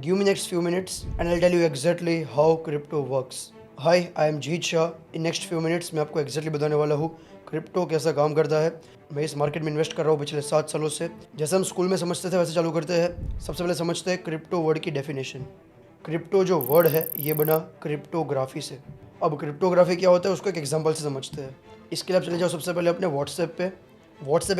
Give me next few minutes and I'll tell you exactly how crypto works. Hi, I am Jeet Shah. In next few minutes मैं आपको exactly बताने वाला हूँ crypto कैसा काम करता है. मैं इस मार्केट में इन्वेस्ट कर रहा हूँ पिछले 7 सालों से. जैसे हम स्कूल में समझते थे वैसे चालू करते हैं. सबसे पहले समझते हैं क्रिप्टो वर्ड की डेफिनेशन. क्रिप्टो जो वर्ड है ये बना क्रिप्टोग्राफी से. अब क्रिप्टोग्राफी क्या होता है उसको एक एग्जांपल से समझते हैं. इसके लिए आप चले जाओ सबसे पहले अपने व्हाट्सएप पे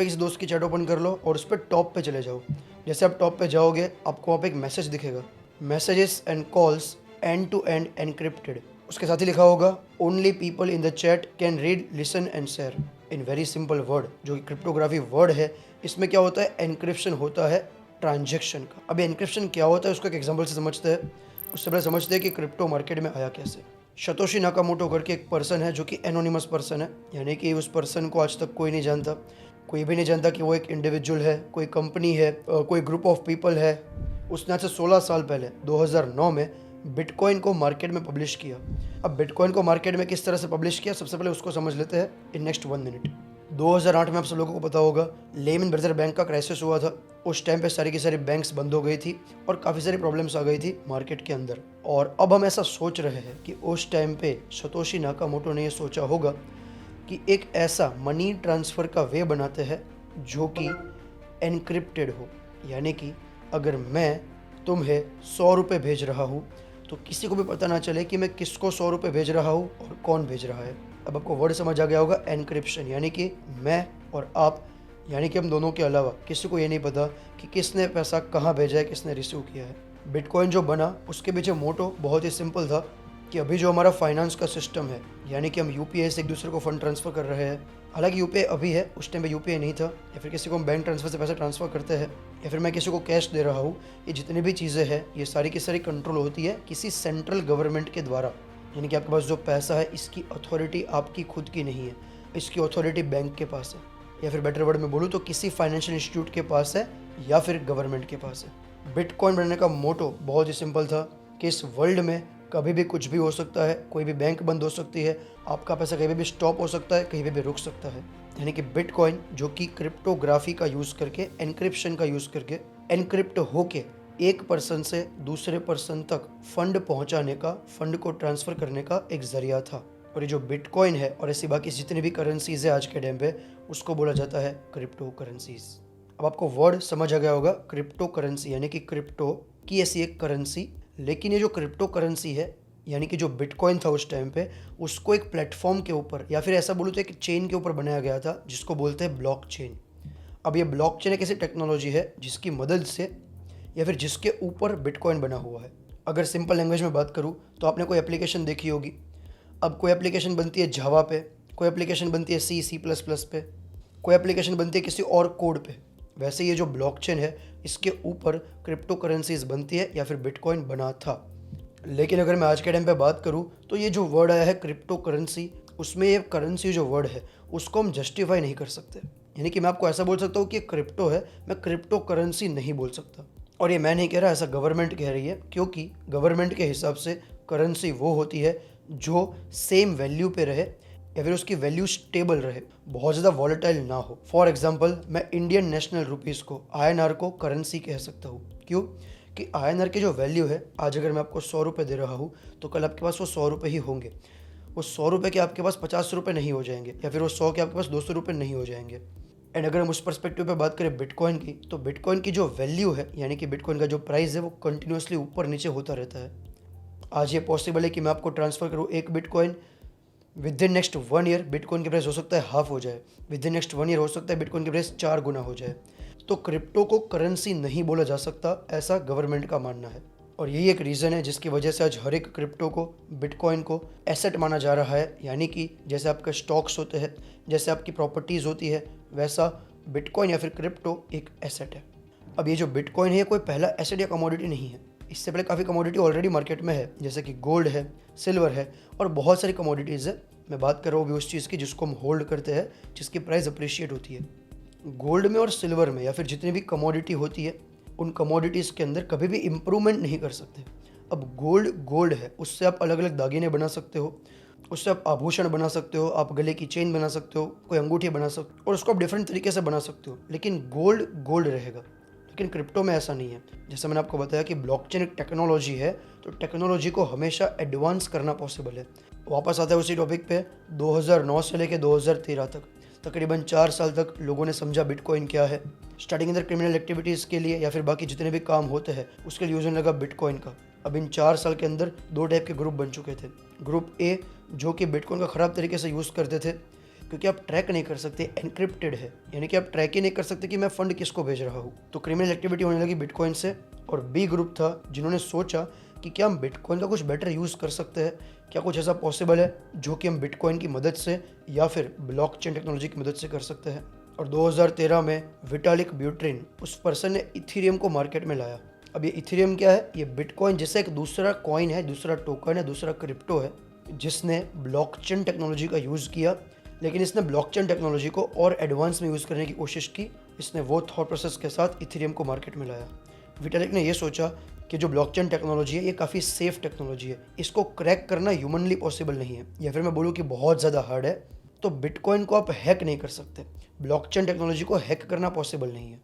किसी दोस्त की चैट ओपन कर लो और उस पर टॉप पे चले जाओ. जैसे आप टॉप पे जाओगे आपको वहाँ पे एक मैसेज दिखेगा, messages and calls end to end encrypted. उसके साथ ही लिखा होगा only people in the chat can read, listen and share. In very simple word जो कि क्रिप्टोग्राफी वर्ड है, इसमें क्या होता है, एनक्रिप्शन होता है ट्रांजेक्शन का. अब एनक्रिप्शन क्या होता है उसको एक एग्जांपल से समझते हैं. उससे पहले समझते हैं कि क्रिप्टो मार्केट में आया कैसे. शतोशी नाकामोटो करके एक पर्सन है जो कि एनोनिमस पर्सन है, यानी कि उस पर्सन को आज तक कोई नहीं जानता. कोई भी नहीं जानता कि वो एक इंडिविजुअल है, कोई कंपनी है, कोई ग्रुप ऑफ पीपल है. उसने आज से 16 साल पहले 2009 में बिटकॉइन को मार्केट में पब्लिश किया. अब बिटकॉइन को मार्केट में किस तरह से पब्लिश किया सबसे पहले उसको समझ लेते हैं इन नेक्स्ट 1 मिनट. 2008 में आप सब लोगों को पता होगा लेमन ब्रदर बैंक का क्राइसिस हुआ था. उस टाइम पे सारी की सारी बैंक्स बंद हो गई थी और काफ़ी सारी प्रॉब्लम्स आ गई थी मार्केट के अंदर. और अब हम ऐसा सोच रहे हैं कि उस टाइम पे सतोशी नाकामोटो ने ये सोचा होगा कि एक ऐसा मनी ट्रांसफ़र का वे बनाते हैं जो कि एनक्रिप्टेड हो. यानी कि अगर मैं तुम्हें 100 रुपये भेज रहा हूँ तो किसी को भी पता ना चले कि मैं किसको 100 रुपये भेज रहा हूँ और कौन भेज रहा है. अब आपको वर्ड समझ आ गया होगा एनक्रिप्शन, यानी कि मैं और आप, यानी कि हम दोनों के अलावा किसी को ये नहीं पता कि किसने पैसा कहाँ भेजा है, किसने रिसीव किया है. बिटकॉइन जो बना उसके पीछे मोटो बहुत ही सिंपल था कि अभी जो हमारा फाइनेंस का सिस्टम है, यानी कि हम यूपीआई से एक दूसरे को फंड ट्रांसफ़र कर रहे हैं. हालांकि यूपीआई अभी है, उस टाइम पे यूपीआई नहीं था. या फिर किसी को हम बैंक ट्रांसफ़र से पैसा ट्रांसफ़र करते हैं, या फिर मैं किसी को कैश दे रहा हूँ. ये जितनी भी चीज़ें हैं ये सारी की सारी कंट्रोल होती है किसी सेंट्रल गवर्नमेंट के द्वारा. यानी कि आपके पास जो पैसा है इसकी अथॉरिटी आपकी खुद की नहीं है, इसकी अथॉरिटी बैंक के पास है. या फिर बेटर वर्ड में बोलूँ तो किसी फाइनेंशियल इंस्टीट्यूट के पास है या फिर गवर्नमेंट के पास है. बिटकॉइन बनने का मोटो बहुत ही सिंपल था कि इस वर्ल्ड में कभी भी कुछ भी हो सकता है, कोई भी बैंक बंद हो सकती है, आपका पैसा कहीं भी स्टॉप हो सकता है, कहीं भी रुक सकता है. यानी कि बिटकॉइन जो कि क्रिप्टोग्राफी का यूज़ करके, एनक्रिप्शन का यूज़ करके एनक्रिप्ट होके एक पर्सन से दूसरे पर्सन तक फंड पहुंचाने का, फंड को ट्रांसफ़र करने का एक ज़रिया था. और ये जो बिटकॉइन है और ऐसी बाकी जितनी भी करेंसीज़ है आज के टाइम पे, उसको बोला जाता है क्रिप्टो करेंसीज़. अब आपको वर्ड समझ आ गया होगा क्रिप्टो करेंसी, यानी कि क्रिप्टो की ऐसी एक करेंसी. लेकिन ये जो क्रिप्टो करेंसी है, यानी कि जो बिटकॉइन था उस टाइम पे, उसको एक प्लेटफॉर्म के ऊपर या फिर ऐसा बोलूँ तो एक चेन के ऊपर बनाया गया था जिसको बोलते हैं ब्लॉकचेन. अब ये ब्लॉकचेन एक ऐसी टेक्नोलॉजी है जिसकी मदद से या फिर जिसके ऊपर बिटकॉइन बना हुआ है. अगर सिंपल लैंग्वेज में बात करूँ तो आपने कोई एप्लीकेशन देखी होगी. अब कोई एप्लीकेशन बनती है जावा पे, कोई एप्लीकेशन बनती है C++ पे, कोई एप्लीकेशन बनती है किसी और कोड पे. वैसे ये जो ब्लॉकचेन है इसके ऊपर क्रिप्टो करेंसीज बनती है या फिर बिटकॉइन बना था. लेकिन अगर मैं आज के टाइम पे बात करूँ तो ये जो वर्ड आया है क्रिप्टो करेंसी, उसमें ये करेंसी जो वर्ड है उसको हम जस्टिफाई नहीं कर सकते. यानी कि मैं आपको ऐसा बोल सकता हूँ कि क्रिप्टो है, मैं क्रिप्टो करेंसी नहीं बोल सकता. और ये मैं नहीं कह रहा, ऐसा गवर्नमेंट कह रही है, क्योंकि गवर्नमेंट के हिसाब से करेंसी वो होती है जो सेम वैल्यू पे रहे या फिर उसकी वैल्यू स्टेबल रहे, बहुत ज़्यादा वॉलेटाइल ना हो. फॉर एग्जांपल मैं इंडियन नेशनल रुपीज़ को, INR को करेंसी कह सकता हूँ. क्यों? कि INR की जो वैल्यू है, आज अगर मैं आपको 100 रुपये दे रहा हूँ तो कल आपके पास वो 100 रुपये ही होंगे. वो 100 रुपये के आपके पास 50 रुपये नहीं हो जाएंगे, या फिर वो 100 के आपके पास 200 रुपये नहीं हो जाएंगे. एंड अगर हम उस पर्सपेक्टिव पे बात करें बिटकॉइन की, तो बिटकॉइन की जो वैल्यू है, यानी कि बिटकॉइन का जो प्राइस है, वो कंटिन्यूसली ऊपर नीचे होता रहता है. आज ये पॉसिबल है कि मैं आपको ट्रांसफ़र करूँ एक bitcoin, with in next 1 year bitcoin की प्राइस हो सकता है हाफ हो जाए, विद इन नेक्स्ट 1 ईयर हो सकता है बिटकॉइन की प्राइस 4 गुना हो जाए. तो क्रिप्टो को करेंसी नहीं बोला जा सकता, ऐसा गवर्नमेंट का मानना है. और यही एक रीज़न है जिसकी वजह से आज हर एक क्रिप्टो को, बिटकॉइन को एसेट माना जा रहा है. यानी कि जैसे आपके स्टॉक्स होते हैं, जैसे आपकी प्रॉपर्टीज़ होती है, वैसा बिटकॉइन या फिर क्रिप्टो एक एसेट है. अब ये जो बिटकॉइन है ये कोई पहला एसेट या कमोडिटी नहीं है. इससे पहले काफ़ी कमोडिटी ऑलरेडी मार्केट में है, जैसे कि गोल्ड है, सिल्वर है और बहुत सारी कमोडिटीज़ है. मैं बात कर रहा हूँ भी उस चीज़ की जिसको हम होल्ड करते हैं, जिसकी प्राइस अप्रिशिएट होती है. गोल्ड में और सिल्वर में या फिर जितनी भी कमोडिटी होती है, उन कमोडिटीज़ के अंदर कभी भी इम्प्रूवमेंट नहीं कर सकते. अब गोल्ड है, उससे आप अलग अलग दागिने बना सकते हो, उससे आप आभूषण बना सकते हो, आप गले की चेन बना सकते हो, कोई अंगूठी बना सकते हो, और उसको आप डिफरेंट तरीके से बना सकते हो. लेकिन गोल्ड रहेगा. लेकिन क्रिप्टो में ऐसा नहीं है। जैसे मैंने आपको बताया कि ब्लॉकचेन एक टेक्नोलॉजी है, तो टेक्नोलॉजी को हमेशा एडवांस करना पॉसिबल है। वापस आते हैं उसी टॉपिक पे, 2009 से लेकर 2013 तक तकरीबन 4 साल तक लोगों ने समझा बिटकॉइन क्या है। स्टार्टिंग अंदर क्रिमिनल एक्टिविटीज़ के लिए या फिर बाकी जितने भी काम होते हैं उसके लिए यूज होने लगा बिटकॉइन का। अब इन 4 साल के अंदर 2 टाइप के ग्रुप बन चुके थे। ग्रुप ए जो कि बिटकॉइन का ख़राब तरीके से यूज़ करते थे, क्योंकि आप ट्रैक नहीं कर सकते, एनक्रिप्टेड है, यानी कि आप ट्रैक ही नहीं कर सकते कि मैं फ़ंड किसको भेज रहा हूँ, तो क्रिमिनल एक्टिविटी होने लगी बिटकॉइन से। और बी ग्रुप था जिन्होंने सोचा कि क्या हम बिटकॉइन का कुछ बेटर यूज़ कर सकते हैं, क्या कुछ ऐसा पॉसिबल है जो कि हम बिटकॉइन की मदद से या फिर ब्लॉकचेन टेक्नोलॉजी की मदद से कर सकते हैं। और 2013 में विटालिक ब्यूटेरिन उस पर्सन ने इथेरियम को मार्केट में लाया। अब ये इथेरियम क्या है? ये बिटकॉइन जैसा एक दूसरा कॉइन है, दूसरा टोकन है, दूसरा क्रिप्टो है, जिसने ब्लॉकचेन टेक्नोलॉजी का यूज़ किया, लेकिन इसने ब्लॉकचेन टेक्नोलॉजी को और एडवांस में यूज़ करने की कोशिश की। इसने वो थॉट प्रोसेस के साथ इथेरियम को मार्केट में लाया। विटालिक ने ये सोचा कि जो ब्लॉकचेन टेक्नोलॉजी है ये काफ़ी सेफ टेक्नोलॉजी है, इसको क्रैक करना ह्यूमनली पॉसिबल नहीं है, या फिर मैं बोलूँ कि बहुत ज़्यादा हार्ड है। तो बिटकॉइन को आप हैक नहीं कर सकते, ब्लॉकचेन टेक्नोलॉजी को हैक करना पॉसिबल नहीं है।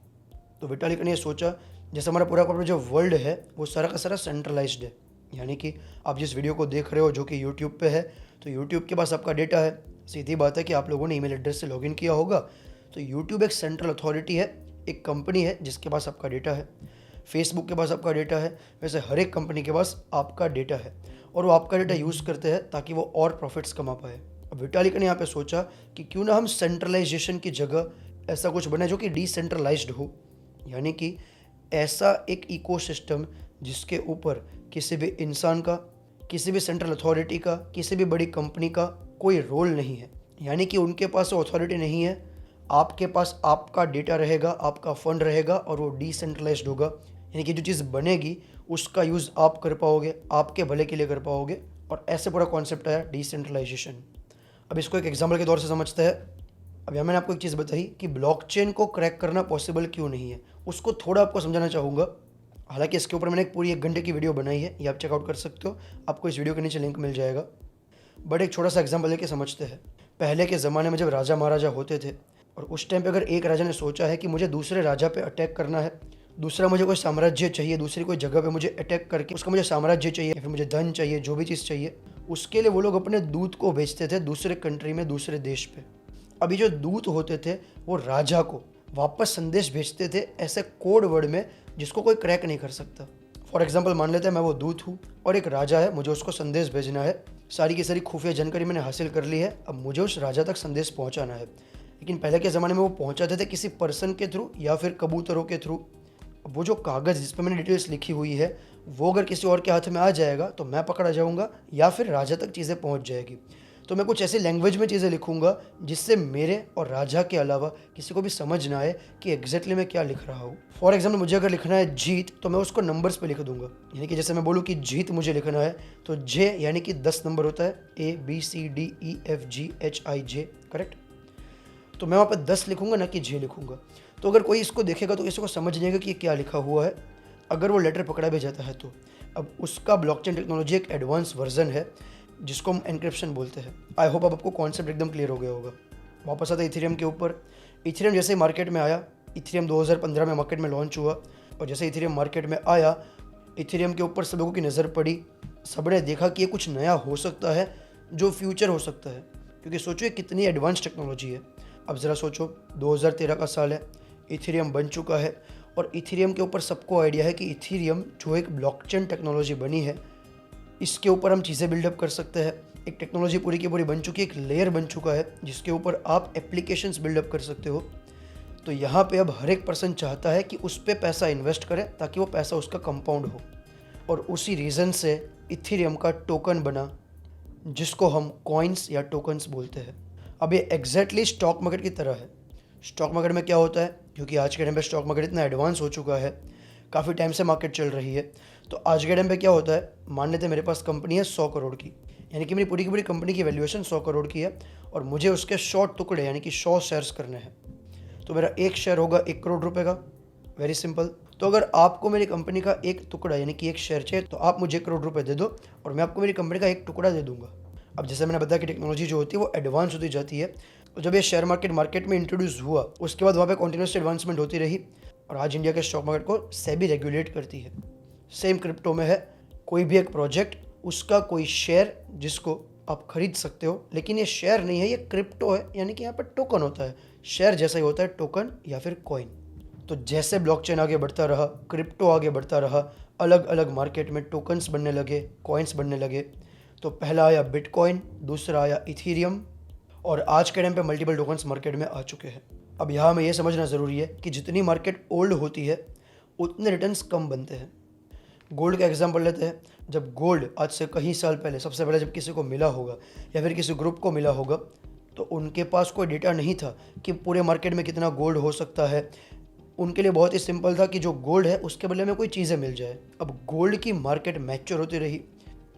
तो विटालिक ने ये सोचा, जैसे हमारा पूरा का पूरा जो वर्ल्ड है वो सारा का सारा सेंट्रलाइज्ड है, यानी कि आप जिस वीडियो को देख रहे हो जो कि यूट्यूब पे है, तो यूट्यूब के पास आपका डेटा है। सीधी बात है कि आप लोगों ने ईमेल एड्रेस से लॉगिन किया होगा, तो यूट्यूब एक सेंट्रल अथॉरिटी है, एक कंपनी है जिसके पास आपका डेटा है। फेसबुक के पास आपका डेटा है, वैसे हर एक कंपनी के पास आपका डेटा है, और वो आपका डेटा यूज़ करते हैं ताकि वो और प्रॉफिट्स कमा पाए। अब विटालिक ने यहाँ पे सोचा कि क्यों ना हम सेंट्रलाइजेशन की जगह ऐसा कुछ बने जो कि डिसेंट्रलाइज्ड हो, यानी कि ऐसा एक इकोसिस्टम जिसके ऊपर किसी भी इंसान का, किसी भी सेंट्रल अथॉरिटी का, किसी भी बड़ी कंपनी का कोई रोल नहीं है, यानी कि उनके पास वो अथॉरिटी नहीं है। आपके पास आपका डेटा रहेगा, आपका फंड रहेगा, और वो डिसेंट्रलाइज्ड होगा, यानी कि जो चीज़ बनेगी उसका यूज़ आप कर पाओगे, आपके भले के लिए कर पाओगे, और ऐसे पूरा कॉन्सेप्ट आया डिसेंट्रलाइजेशन। अब इसको एक एग्जाम्पल के तौर से समझते हैं। अब यहाँ मैंने आपको एक चीज़ बताई कि ब्लॉकचेन को क्रैक करना पॉसिबल क्यों नहीं है, उसको थोड़ा आपको समझाना चाहूँगा। हालांकि इसके ऊपर मैंने एक पूरी 1 घंटे की वीडियो बनाई है, ये आप चेकआउट कर सकते हो, आपको इस वीडियो के नीचे लिंक मिल जाएगा। बट एक छोटा सा एग्जाम्पल लेके समझते हैं। पहले के ज़माने में जब राजा महाराजा होते थे, और उस टाइम पे अगर एक राजा ने सोचा है कि मुझे दूसरे राजा पे अटैक करना है, दूसरा मुझे कोई साम्राज्य चाहिए, दूसरी कोई जगह पे मुझे अटैक करके उसका मुझे साम्राज्य चाहिए या फिर मुझे धन चाहिए, जो भी चीज़ चाहिए, उसके लिए वो लोग अपने दूत को भेजते थे दूसरे कंट्री में, दूसरे देश पे। अभी जो दूत होते थे वो राजा को वापस संदेश भेजते थे ऐसे कोड वर्ड में जिसको कोई क्रैक नहीं कर सकता। फॉर एग्जाम्पल मान लेते हैं मैं वो दूत हूँ और एक राजा है, मुझे उसको संदेश भेजना है, सारी की सारी खुफिया जानकारी मैंने हासिल कर ली है, अब मुझे उस राजा तक संदेश पहुँचाना है। लेकिन पहले के ज़माने में वो पहुँचाते थे किसी पर्सन के थ्रू या फिर कबूतरों के थ्रू। अब वो जो कागज़ जिस पर मैंने डिटेल्स लिखी हुई है वो अगर किसी और के हाथ में आ जाएगा तो मैं पकड़ा जाऊँगा या फिर राजा तक चीज़ें पहुँच जाएगी। तो मैं कुछ ऐसी लैंग्वेज में चीज़ें लिखूँगा जिससे मेरे और राजा के अलावा किसी को भी समझ ना आए कि एग्जैक्टली मैं क्या लिख रहा हूँ। फॉर एग्जाम्पल मुझे अगर लिखना है जीत, तो मैं उसको नंबर्स पे लिख दूंगा, यानी कि जैसे मैं बोलूँ कि जीत मुझे लिखना है तो जे यानी कि 10 नंबर होता है, ABCDEFGHIJ, करेक्ट। तो मैं वहाँ पर 10 लिखूंगा ना कि जे लिखूंगा। तो अगर कोई इसको देखेगा तो किसी को समझ नहीं आएगा कि ये क्या लिखा हुआ है, अगर वो लेटर पकड़ा भी जाता है तो। अब उसका ब्लॉकचेन टेक्नोलॉजी एक एडवांस वर्जन है जिसको हम एनक्रिप्शन बोलते हैं। आई होप अब आपको कॉन्सेप्ट एकदम क्लियर हो गया होगा। वापस आता है इथेरियम के ऊपर। इथेरियम जैसे ही मार्केट में आया, इथेरियम 2015 में मार्केट में लॉन्च हुआ, और जैसे इथेरियम मार्केट में आया, इथेरियम के ऊपर सब लोगों की नज़र पड़ी। सबने देखा कि ये कुछ नया हो सकता है जो फ्यूचर हो सकता है, क्योंकि सोचो ये कितनी एडवांस टेक्नोलॉजी है। अब ज़रा सोचो 2013 का साल है, इथेरियम बन चुका है, और इथेरियम के ऊपर सबको आइडिया है कि इथेरियम जो एक ब्लॉकचेन टेक्नोलॉजी बनी है, इसके ऊपर हम चीज़ें बिल्डअप कर सकते हैं। एक टेक्नोलॉजी पूरी की पूरी बन चुकी है, एक लेयर बन चुका है जिसके ऊपर आप एप्लीकेशंस बिल्डअप कर सकते हो। तो यहाँ पे अब हर एक पर्सन चाहता है कि उस पर पैसा इन्वेस्ट करे ताकि वो पैसा उसका कंपाउंड हो, और उसी रीज़न से इथेरियम का टोकन बना जिसको हम कॉइन्स या टोकन्स बोलते हैं। अब ये एग्जैक्टली स्टॉक मार्केट की तरह है। स्टॉक मार्केट में क्या होता है, क्योंकि आज के टाइम पे स्टॉक मार्केट इतना एडवांस हो चुका है, काफ़ी टाइम से मार्केट चल रही है, तो आज के टाइम पे क्या होता है, मान लेते हैं मेरे पास कंपनी है 100 करोड़ की, यानी कि मेरी पूरी की पूरी कंपनी की वैल्यूएशन 100 करोड़ की है, और मुझे उसके शॉर्ट टुकड़े यानी कि 100 शेयर्स करने हैं। तो मेरा एक शेयर होगा 1 करोड़ रुपए का, वेरी सिंपल। तो अगर आपको मेरी कंपनी का एक टुकड़ा यानी कि एक शेयर चाहिए तो आप मुझे 1 करोड़ रुपए दे दो और मैं आपको मेरी कंपनी का एक टुकड़ा दे दूंगा। अब जैसे मैंने बताया कि टेक्नोलॉजी जो होती है वो एडवांस होती जाती है, तो जब ये शेयर मार्केट में इंट्रोड्यूस हुआ उसके बाद वहाँ पे कॉन्टिन्यूस एडवांसमेंट होती रही। और आज इंडिया के स्टॉक मार्केट को सेबी रेगुलेट करती है। सेम क्रिप्टो में है, कोई भी एक प्रोजेक्ट, उसका कोई शेयर जिसको आप खरीद सकते हो, लेकिन ये शेयर नहीं है, ये क्रिप्टो है, यानी कि यहाँ पर टोकन होता है। शेयर जैसा ही होता है टोकन या फिर कॉइन। तो जैसे ब्लॉकचेन आगे बढ़ता रहा, क्रिप्टो आगे बढ़ता रहा, अलग अलग मार्केट में टोकन्स बनने लगे, कॉइन्स बनने लगे। तो पहला आया बिटकॉइन, दूसरा आया इथीरियम, और आज के टाइम पे मल्टीपल टोकन्स मार्केट में आ चुके हैं। अब यहाँ में ये समझना ज़रूरी है कि जितनी मार्केट ओल्ड होती है उतने रिटर्न्स कम बनते हैं। गोल्ड का एग्जांपल लेते हैं। जब गोल्ड आज से कई साल पहले, सबसे पहले जब किसी को मिला होगा या फिर किसी ग्रुप को मिला होगा, तो उनके पास कोई डेटा नहीं था कि पूरे मार्केट में कितना गोल्ड हो सकता है। उनके लिए बहुत ही सिंपल था कि जो गोल्ड है उसके बदले में कोई चीज़ें मिल जाए। अब गोल्ड की मार्केट मैच्योर होती रही,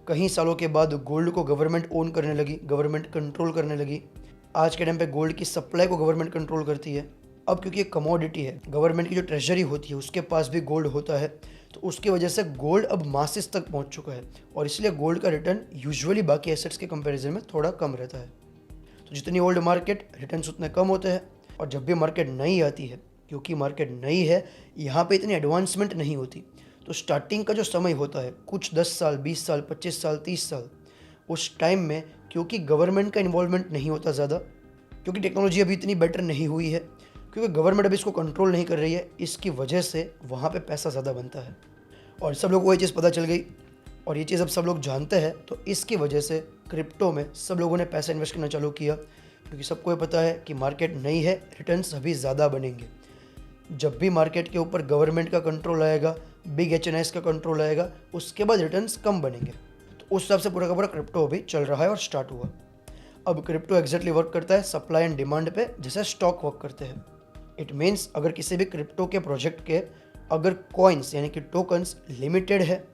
कई सालों के बाद गोल्ड को गवर्नमेंट ओन करने लगी, गवर्नमेंट कंट्रोल करने लगी। आज के टाइम पे गोल्ड की सप्लाई को गवर्नमेंट कंट्रोल करती है। अब क्योंकि एक कमोडिटी है, गवर्नमेंट की जो ट्रेजरी होती है उसके पास भी गोल्ड होता है, तो उसकी वजह से गोल्ड अब मासेस तक पहुंच चुका है, और इसलिए गोल्ड का रिटर्न यूजुअली बाकी एसेट्स के कंपैरिजन में थोड़ा कम रहता है। तो जितनी ओल्ड मार्केट, रिटर्न्स उतने कम होते हैं। और जब भी मार्केट नई आती है, क्योंकि मार्केट नई है, यहाँ पे इतनी एडवांसमेंट नहीं होती, तो स्टार्टिंग का जो समय होता है, कुछ 10 साल, 20 साल, 25 साल, 30 साल, उस टाइम में क्योंकि गवर्नमेंट का इन्वॉल्वमेंट नहीं होता ज़्यादा, क्योंकि टेक्नोलॉजी अभी इतनी बेटर नहीं हुई है, क्योंकि गवर्नमेंट अभी इसको कंट्रोल नहीं कर रही है, इसकी वजह से वहाँ पे पैसा ज़्यादा बनता है। और सब लोगों को ये चीज़ पता चल गई, और ये चीज़ अब सब लोग जानते हैं, तो इसकी वजह से क्रिप्टो में सब लोगों ने पैसा इन्वेस्ट करना चालू किया, क्योंकि सबको ये पता है कि मार्केट नई है, रिटर्न्स अभी ज़्यादा बनेंगे। जब भी मार्केट के ऊपर गवर्नमेंट का कंट्रोल आएगा, बिग एचएनआईज का कंट्रोल आएगा, उसके बाद रिटर्न्स कम बनेंगे। तो उस हिसाब से पूरा का पूरा क्रिप्टो अभी चल रहा है और स्टार्ट हुआ। अब क्रिप्टो एग्जैक्टली वर्क करता है सप्लाई एंड डिमांड पे, जैसे स्टॉक वर्क करते हैं। इट मीन्स अगर किसी भी क्रिप्टो के प्रोजेक्ट के अगर कॉइन्स यानी कि टोकन्स लिमिटेड है,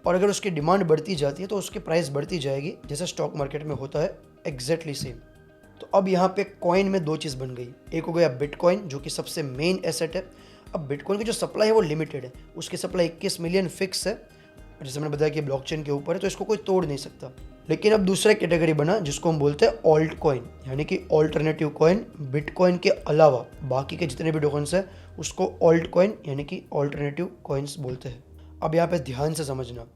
और अगर उसकी डिमांड बढ़ती जाती है तो उसकी प्राइस बढ़ती जाएगी, जैसे स्टॉक मार्केट में होता है, एग्जैक्टली सेम। तो अब यहाँ पे कॉइन में दो चीज़ बन गई। एक हो गया बिटकॉइन, जो कि सबसे मेन एसेट है। अब बिटकॉइन की जो सप्लाई है वो लिमिटेड है, उसकी सप्लाई 21 मिलियन फिक्स है, जैसे मैंने बताया कि ब्लॉकचेन के ऊपर है, तो इसको कोई तोड़ नहीं सकता। लेकिन अब दूसरा कैटेगरी बना जिसको हम बोलते हैं ऑल्ट कॉइन, यानी कि ऑल्टरनेटिव कॉइन। बिटकॉइन के अलावा बाकी के जितने भी टोकन्स हैं उसको ऑल्ट कॉइन यानी कि ऑल्टरनेटिव कॉइन्स बोलते हैं। अब यहाँ पे ध्यान से समझना,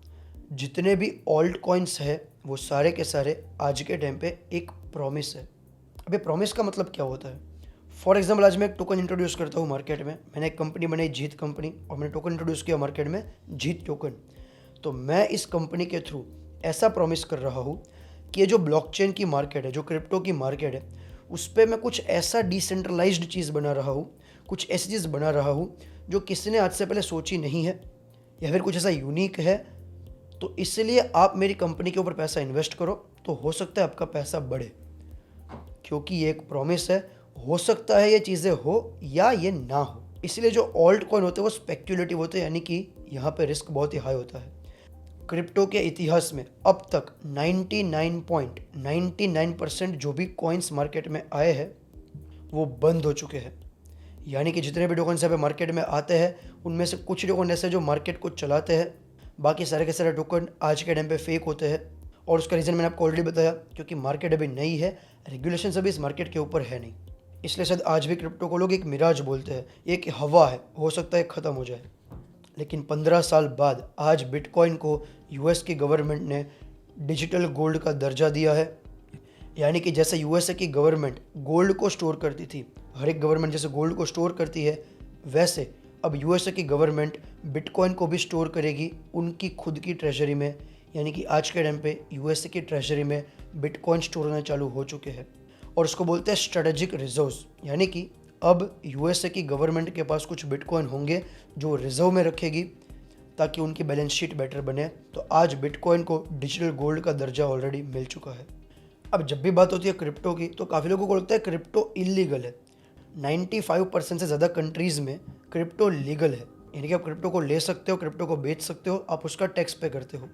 जितने भी ऑल्ट कॉइन्स है वो सारे के सारे आज के टाइम पे एक प्रॉमिस है। अब ये प्रॉमिस का मतलब क्या होता है? फॉर एग्जाम्पल, आज मैं एक टोकन इंट्रोड्यूस करता हूँ मार्केट में। मैंने एक कंपनी बनाई, जीत कंपनी, और मैंने टोकन इंट्रोड्यूस किया मार्केट में, जीत टोकन। तो मैं इस कंपनी के थ्रू ऐसा प्रॉमिस कर रहा हूँ कि ये जो ब्लॉकचेन की मार्केट है, जो क्रिप्टो की मार्केट है, उस पर मैं कुछ ऐसा डिसेंट्रलाइज्ड चीज़ बना रहा हूँ, कुछ ऐसी चीज़ बना रहा हूँ जो किसी ने आज से पहले सोची नहीं है, या फिर कुछ ऐसा यूनिक है। तो इसलिए आप मेरी कंपनी के ऊपर पैसा इन्वेस्ट करो, तो हो सकता है आपका पैसा बढ़े, क्योंकि ये एक प्रॉमिस है। हो सकता है ये चीज़ें हो या ये ना हो। इसलिए जो ऑल्ट कॉइन होते हैं वो स्पेक्यूलेटिव होते हैं, यानी कि यहाँ पे रिस्क बहुत ही हाई होता है। क्रिप्टो के इतिहास में अब तक 99.99% जो भी कॉइन्स मार्केट में आए हैं वो बंद हो चुके हैं। यानी कि जितने भी टोकन्स यहाँ पे मार्केट में आते हैं उनमें से कुछ टोकन ऐसे जो मार्केट को चलाते हैं, बाकी सारे के सारे टोकन आज के टाइम पे फेक होते हैं। और उसका रीज़न मैंने आपको ऑलरेडी बताया, क्योंकि मार्केट अभी नई है, रेगुलेशन अभी इस मार्केट के ऊपर है नहीं, इसलिए शायद आज भी क्रिप्टो को लोग एक मिराज बोलते हैं, एक हवा है, हो सकता है ख़त्म हो जाए। लेकिन 15 साल बाद आज बिटकॉइन को यूएस की गवर्नमेंट ने डिजिटल गोल्ड का दर्जा दिया है। यानी कि जैसे यूएसए की गवर्नमेंट गोल्ड को स्टोर करती थी, हर एक गवर्नमेंट जैसे गोल्ड को स्टोर करती है, वैसे अब यूएसए की गवर्नमेंट बिटकॉइन को भी स्टोर करेगी उनकी खुद की ट्रेजरी में। यानी कि आज के टाइम पे यूएसए की ट्रेजरी में बिटकॉइन स्टोर होना चालू हो चुके हैं, और उसको बोलते हैं स्ट्रेटेजिक रिजर्व्स। यानी कि अब यूएसए की गवर्नमेंट के पास कुछ बिटकॉइन होंगे जो रिजर्व में रखेगी, ताकि उनकी बैलेंस शीट बेटर बने। तो आज बिटकॉइन को डिजिटल गोल्ड का दर्जा ऑलरेडी मिल चुका है। अब जब भी बात होती है क्रिप्टो की, तो काफ़ी लोगों को लगता है क्रिप्टो इलीगल है। 95% से ज़्यादा कंट्रीज़ में क्रिप्टो लीगल है, यानी कि आप क्रिप्टो को ले सकते हो, क्रिप्टो को बेच सकते हो, आप उसका टैक्स पे करते हो।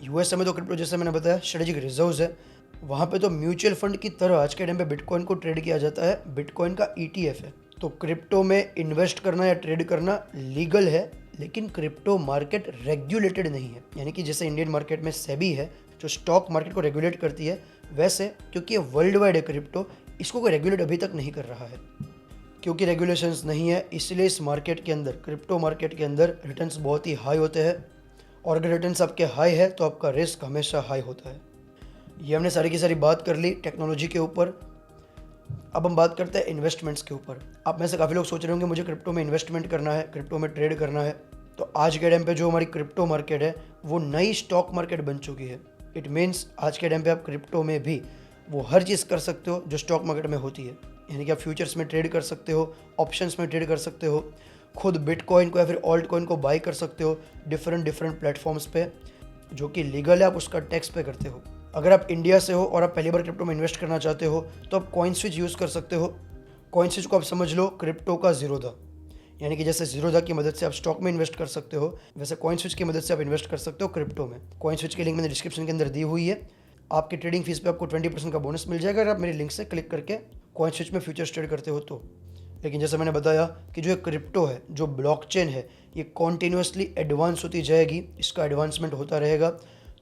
यूएसए में तो क्रिप्टो, जैसे मैंने बताया, स्ट्रेटेजिक रिजर्व्स है, वहाँ पे तो म्यूचुअल फंड की तरह आज के टाइम पे बिटकॉइन को ट्रेड किया जाता है, बिटकॉइन का ETF है। तो क्रिप्टो में इन्वेस्ट करना या ट्रेड करना लीगल है, लेकिन क्रिप्टो मार्केट रेगुलेटेड नहीं है। यानी कि जैसे इंडियन मार्केट में सेबी है जो स्टॉक मार्केट को रेगुलेट करती है, वैसे क्योंकि ये वर्ल्ड वाइड है क्रिप्टो, इसको कोई रेगुलेट अभी तक नहीं कर रहा है। क्योंकि रेगुलेशंस नहीं है, इसलिए इस मार्केट के अंदर, क्रिप्टो मार्केट के अंदर रिटर्न्स बहुत ही हाई होते हैं, और अगर रिटर्न्स आपके हाई है तो आपका रिस्क हमेशा हाई होता है। ये हमने सारी की सारी बात कर ली टेक्नोलॉजी के ऊपर। अब हम बात करते हैं इन्वेस्टमेंट्स के ऊपर। आप में से काफ़ी लोग सोच रहे होंगे मुझे क्रिप्टो में इन्वेस्टमेंट करना है, क्रिप्टो में ट्रेड करना है। तो आज के टाइम पे जो हमारी क्रिप्टो मार्केट है वो नई स्टॉक मार्केट बन चुकी है। इट मीन्स आज के टाइम पे आप क्रिप्टो में भी वो हर चीज़ कर सकते हो जो स्टॉक मार्केट में होती है। यानी कि आप फ्यूचर्स में ट्रेड कर सकते हो, ऑप्शंस में ट्रेड कर सकते हो, खुद बिटकॉइन को या फिर ऑल्ट कॉइन को बाई कर सकते हो डिफरेंट प्लेटफॉर्म्स पे, जो कि लीगल है, आप उसका टैक्स पे करते हो। अगर आप इंडिया से हो और आप पहली बार क्रिप्टो में इन्वेस्ट करना चाहते हो तो आप कॉइन स्विच यूज़ कर सकते हो। कॉइन स्विच को आप समझ लो क्रिप्टो का ज़ीरोधा। यानी कि जैसे ज़ीरोधा की मदद से आप स्टॉक में इन्वेस्ट कर सकते हो, वैसे कॉइन स्विच की मदद से आप इन्वेस्ट कर सकते हो क्रिप्टो में। कॉइन स्विच की लिंक मैंने डिस्क्रिप्शन के अंदर दी हुई है। आपकी ट्रेडिंग फीस पे आपको 20% का बोनस मिल जाएगा अगर आप मेरी लिंक से क्लिक करके कॉइन स्विच में फ्यूचर्स ट्रेड करते हो तो। लेकिन जैसे मैंने बताया कि जो ये क्रिप्टो है, जो ब्लॉकचेन है, ये कॉन्टीन्यूसली एडवांस होती जाएगी, इसका एडवांसमेंट होता रहेगा।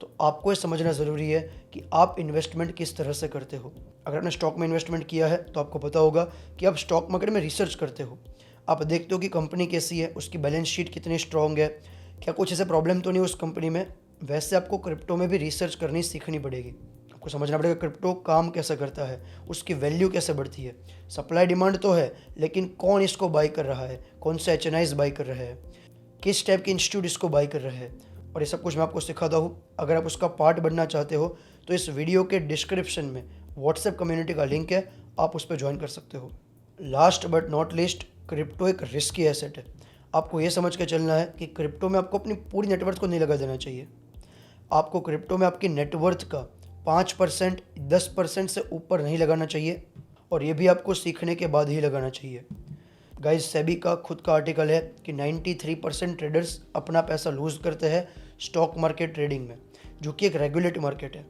तो आपको ये समझना ज़रूरी है कि आप इन्वेस्टमेंट किस तरह से करते हो। अगर आपने स्टॉक में इन्वेस्टमेंट किया है तो आपको पता होगा कि आप स्टॉक मार्केट में रिसर्च करते हो। आप देखते हो कि कंपनी कैसी है, उसकी बैलेंस शीट कितनी स्ट्रॉन्ग है, क्या कुछ ऐसे प्रॉब्लम तो नहीं उस कंपनी में। वैसे आपको क्रिप्टो में भी रिसर्च करनी सीखनी पड़ेगी। आपको समझना पड़ेगा क्रिप्टो काम कैसे करता है, उसकी वैल्यू कैसे बढ़ती है। सप्लाई डिमांड तो है, लेकिन कौन इसको बाई कर रहा है, कौन से एचएनआईज बाई कर रहे हैं, किस टाइप के इंस्टीट्यूट इसको बाई कर रहे हैं, और ये सब कुछ मैं आपको सिखाता हूँ। अगर आप उसका पार्ट बनना चाहते हो तो इस वीडियो के डिस्क्रिप्शन में व्हाट्सएप कम्युनिटी का लिंक है, आप उस पर ज्वाइन कर सकते हो। Last but not list, crypto एक रिस्की एसेट है। आपको ये समझ के चलना है कि क्रिप्टो में आपको अपनी पूरी नेटवर्थ को नहीं लगा देना चाहिए। आपको क्रिप्टो में आपकी नेटवर्थ का 5%, 10% से ऊपर नहीं लगाना चाहिए, और ये भी आपको सीखने के बाद ही लगाना चाहिए। गाइस, सेबी का खुद का आर्टिकल है कि 93% ट्रेडर्स अपना पैसा लूज़ करते हैं स्टॉक मार्केट ट्रेडिंग में, जो कि एक रेगुलेटेड मार्केट है।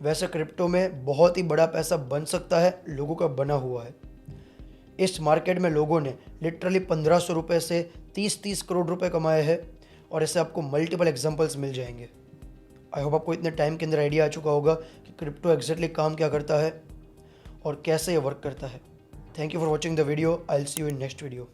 वैसे क्रिप्टो में बहुत ही बड़ा पैसा बन सकता है, लोगों का बना हुआ है। इस मार्केट में लोगों ने लिटरली 1500 रुपये से 30-30 करोड़ रुपए कमाए हैं, और ऐसे आपको मल्टीपल एग्जांपल्स मिल जाएंगे। आई होप आपको इतने टाइम के अंदर आइडिया आ चुका होगा कि क्रिप्टो एग्जैक्टली काम क्या करता है और कैसे ये वर्क करता है। Thank you for watching the video. I will see you in next video.